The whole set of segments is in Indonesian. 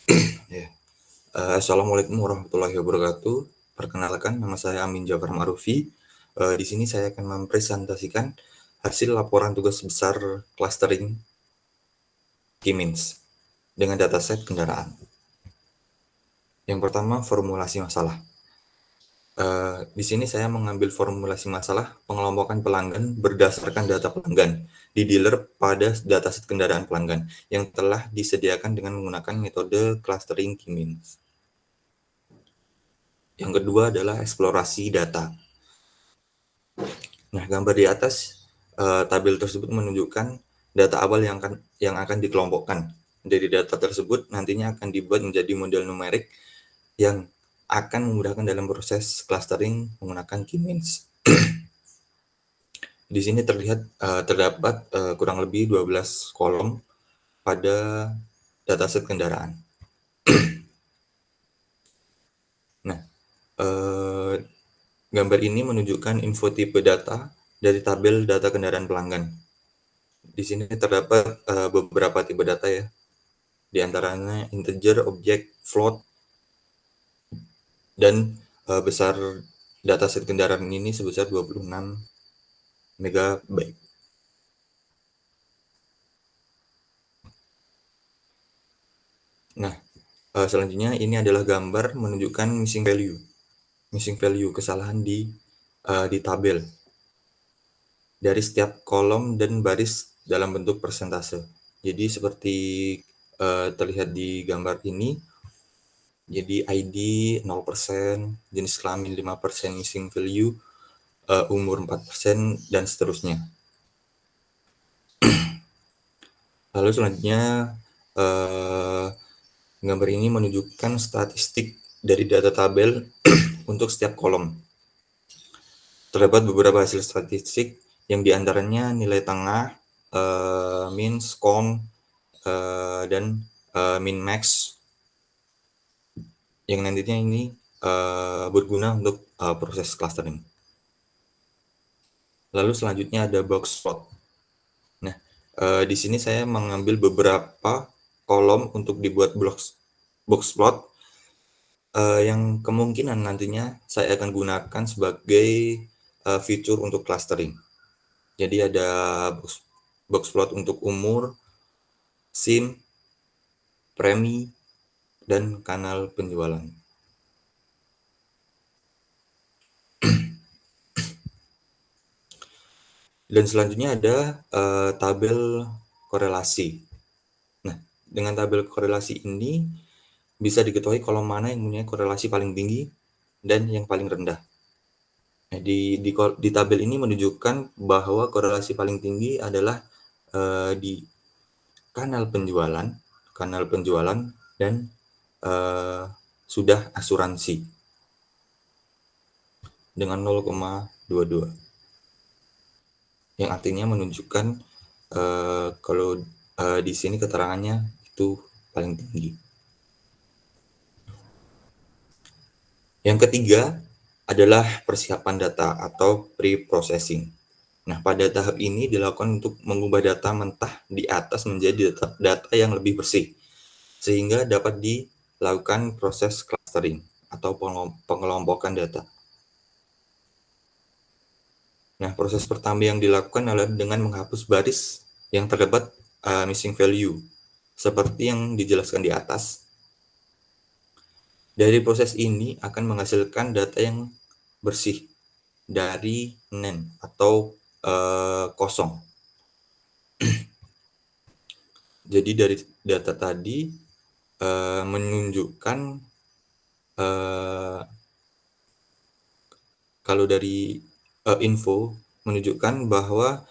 Ya. Assalamualaikum warahmatullahi wabarakatuh. Perkenalkan, nama saya Amin Jafar Ma'rufi. Di sini saya akan mempresentasikan hasil laporan tugas besar clustering K-means dengan dataset kendaraan. Yang pertama, formulasi masalah. Di sini saya mengambil formulasi masalah pengelompokan pelanggan berdasarkan data pelanggan di dealer pada dataset kendaraan pelanggan yang telah disediakan dengan menggunakan metode clustering K-means. Yang kedua adalah eksplorasi data. Nah, gambar di atas tabel tersebut menunjukkan data awal yang akan dikelompokkan. Dari data tersebut nantinya akan dibuat menjadi model numerik yang akan memudahkan dalam proses clustering menggunakan K-means. Di sini terdapat kurang lebih 12 kolom pada dataset kendaraan. Nah, eh, gambar ini menunjukkan info tipe data dari tabel data kendaraan pelanggan. Di sini terdapat beberapa tipe data ya. Di antaranya integer, objek, float, dan besar dataset kendaraan ini sebesar 26 MB. Nah, selanjutnya ini adalah gambar menunjukkan missing value. Missing value kesalahan di tabel dari setiap kolom dan baris dalam bentuk persentase. Jadi seperti terlihat di gambar ini, jadi ID 0%, jenis kelamin 5%, missing value, umur 4%, dan seterusnya. Lalu selanjutnya, gambar ini menunjukkan statistik dari data tabel untuk setiap kolom. Terdapat beberapa hasil statistik yang diantaranya nilai tengah, min, count, dan min max yang nantinya ini berguna untuk proses clustering. Lalu selanjutnya ada box plot. Nah, di sini saya mengambil beberapa kolom untuk dibuat box plot yang kemungkinan nantinya saya akan gunakan sebagai fitur untuk clustering. Jadi ada box plot untuk umur, SIM, premi, dan kanal penjualan. Dan selanjutnya ada tabel korelasi. Nah, dengan tabel korelasi ini bisa diketahui kolom mana yang punya korelasi paling tinggi dan yang paling rendah. Nah, di tabel ini menunjukkan bahwa korelasi paling tinggi adalah di kanal penjualan dan sudah asuransi dengan 0,22. Yang artinya menunjukkan kalau di sini keterangannya itu paling tinggi. Yang ketiga adalah persiapan data atau pre-processing. Nah, pada tahap ini dilakukan untuk mengubah data mentah di atas menjadi data yang lebih bersih, sehingga dapat dilakukan proses clustering atau pengelompokan data. Nah, proses pertama yang dilakukan adalah dengan menghapus baris yang terdapat missing value, seperti yang dijelaskan di atas. Dari proses ini akan menghasilkan data yang bersih dari NaN atau kosong. Jadi dari data tadi menunjukkan kalau dari info menunjukkan bahwa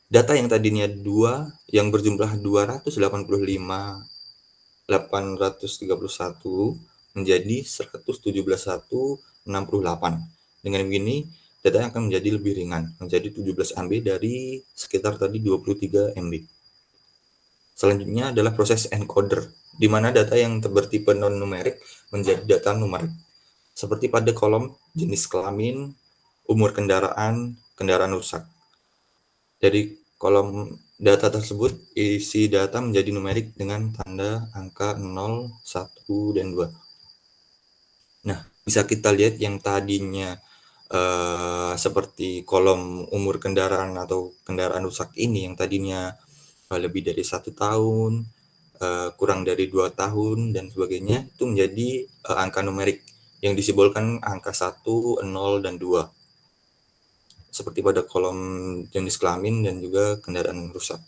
data yang tadinya 2 yang berjumlah 285.831 menjadi 117.168. Dengan begini data akan menjadi lebih ringan, menjadi 17 MB dari sekitar tadi 23 MB. Selanjutnya adalah proses encoder, di mana data yang bertipe non-numerik menjadi data numerik. Seperti pada kolom jenis kelamin, umur kendaraan rusak. Dari kolom Data tersebut isi data menjadi numerik dengan tanda angka 0, 1, dan 2. Nah, bisa kita lihat yang tadinya seperti kolom umur kendaraan atau kendaraan rusak ini yang tadinya lebih dari 1 tahun, kurang dari 2 tahun, dan sebagainya, itu menjadi angka numerik yang disimbolkan angka 1, 0, dan 2. Seperti pada kolom jenis kelamin dan juga kendaraan rusak.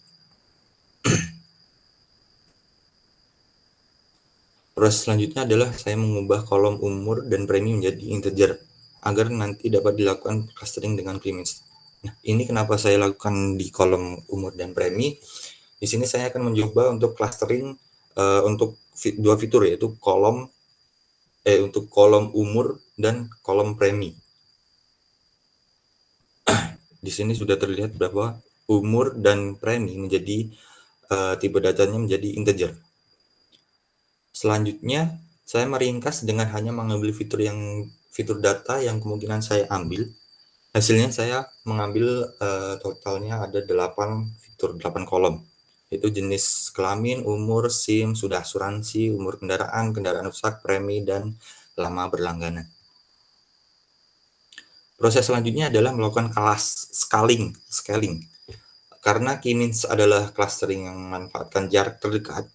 Proses selanjutnya adalah saya mengubah kolom umur dan premi menjadi integer agar nanti dapat dilakukan clustering dengan Clemens. Nah, ini kenapa saya lakukan di kolom umur dan premi. Di sini saya akan mencoba untuk clustering untuk dua fitur, yaitu untuk kolom umur dan kolom premi. Di sini sudah terlihat bahwa umur dan premi menjadi tipe datanya menjadi integer. Selanjutnya, saya meringkas dengan hanya mengambil fitur data yang kemungkinan saya ambil. Hasilnya saya mengambil totalnya ada 8 fitur, 8 kolom. Itu jenis kelamin, umur, SIM, sudah asuransi, umur kendaraan, kendaraan rusak, premi, dan lama berlangganan. Proses selanjutnya adalah melakukan scaling. Karena K-means adalah clustering yang memanfaatkan jarak terdekat,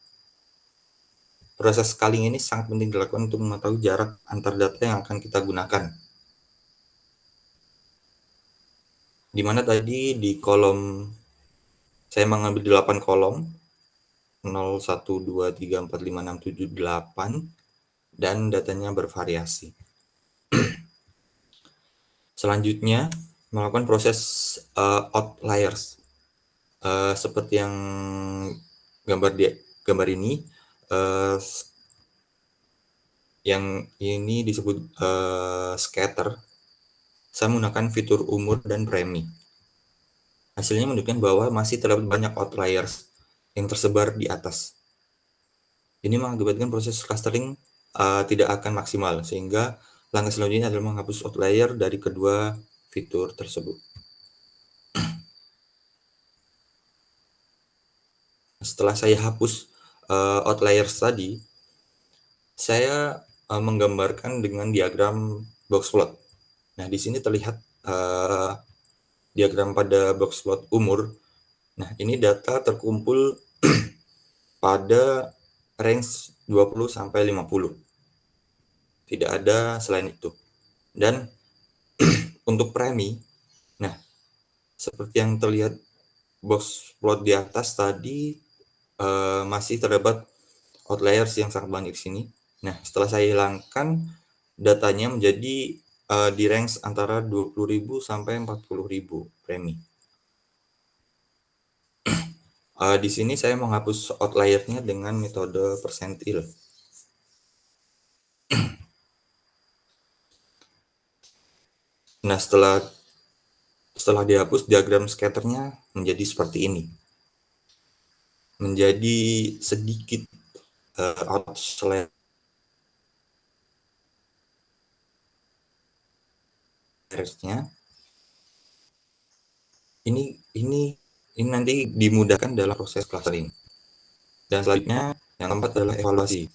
proses scaling ini sangat penting dilakukan untuk mengetahui jarak antar data yang akan kita gunakan. Di mana tadi di kolom saya mengambil 8 kolom, 0, 1, 2, 3, 4, 5, 6, 7, 8, dan datanya bervariasi. Selanjutnya, melakukan proses outliers. Seperti yang gambar ini, yang ini disebut scatter. Saya menggunakan fitur umur dan premi. Hasilnya menunjukkan bahwa masih terdapat banyak outliers yang tersebar di atas. Ini mengakibatkan proses clustering tidak akan maksimal, sehingga langkah selanjutnya adalah menghapus outlier dari kedua fitur tersebut. Setelah saya hapus outliers tadi, saya menggambarkan dengan diagram box plot. Nah, di sini terlihat diagram pada box plot umur. Nah, ini data terkumpul pada range 20 sampai 50. Tidak ada selain itu. Dan untuk premi, nah, seperti yang terlihat box plot di atas tadi, masih terdapat outliers yang sangat banyak di sini. Nah, setelah saya hilangkan, datanya menjadi di range antara 20.000 sampai 40.000 premi. Di sini saya menghapus outliernya dengan metode persentil. Nah, setelah dihapus, diagram scatternya menjadi seperti ini. Menjadi sedikit outliersnya. Ini nanti dimudahkan dalam proses clustering. Dan selanjutnya, yang keempat adalah evaluasi.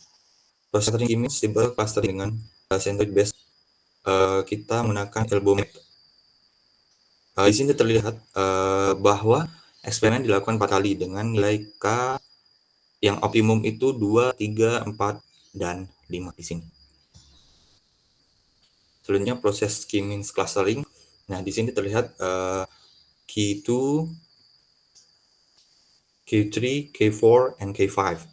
Proses clustering ini simple clustering dengan centric base. Kita menggunakan elbow map. Di sini terlihat bahwa eksperimen dilakukan 4 kali dengan nilai K yang optimum itu 2, 3, 4, dan 5 di sini. Selanjutnya proses K-means clustering. Nah, di sini terlihat K2, K3, K4, and K5.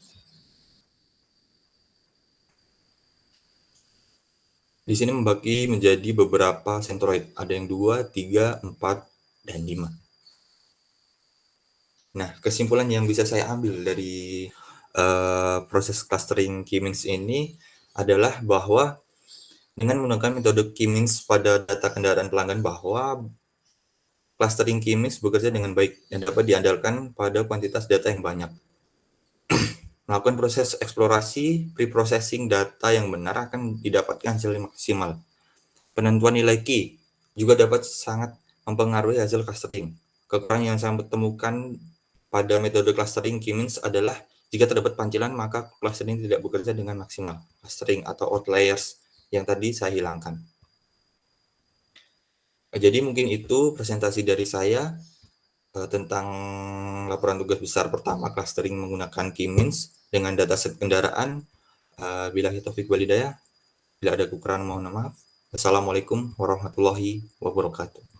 Di sini membagi menjadi beberapa centroid. Ada yang 2, 3, 4, dan 5. Nah, kesimpulan yang bisa saya ambil dari proses clustering K-means ini adalah bahwa dengan menggunakan metode K-means pada data kendaraan pelanggan, bahwa clustering K-means bekerja dengan baik dan dapat diandalkan pada kuantitas data yang banyak. Melakukan proses eksplorasi pre-processing data yang benar akan didapatkan hasil maksimal. Penentuan nilai key juga dapat sangat mempengaruhi hasil clustering. Kekurangan yang saya temukan pada metode clustering K-means adalah jika terdapat pancilan maka clustering tidak bekerja dengan maksimal. Clustering atau outliers yang tadi saya hilangkan. Jadi mungkin itu presentasi dari saya tentang laporan tugas besar pertama clustering menggunakan K-means dengan dataset kendaraan. Billahi taufik walhidayah. Bila ada kekurangan mohon maaf. Assalamualaikum warahmatullahi wabarakatuh.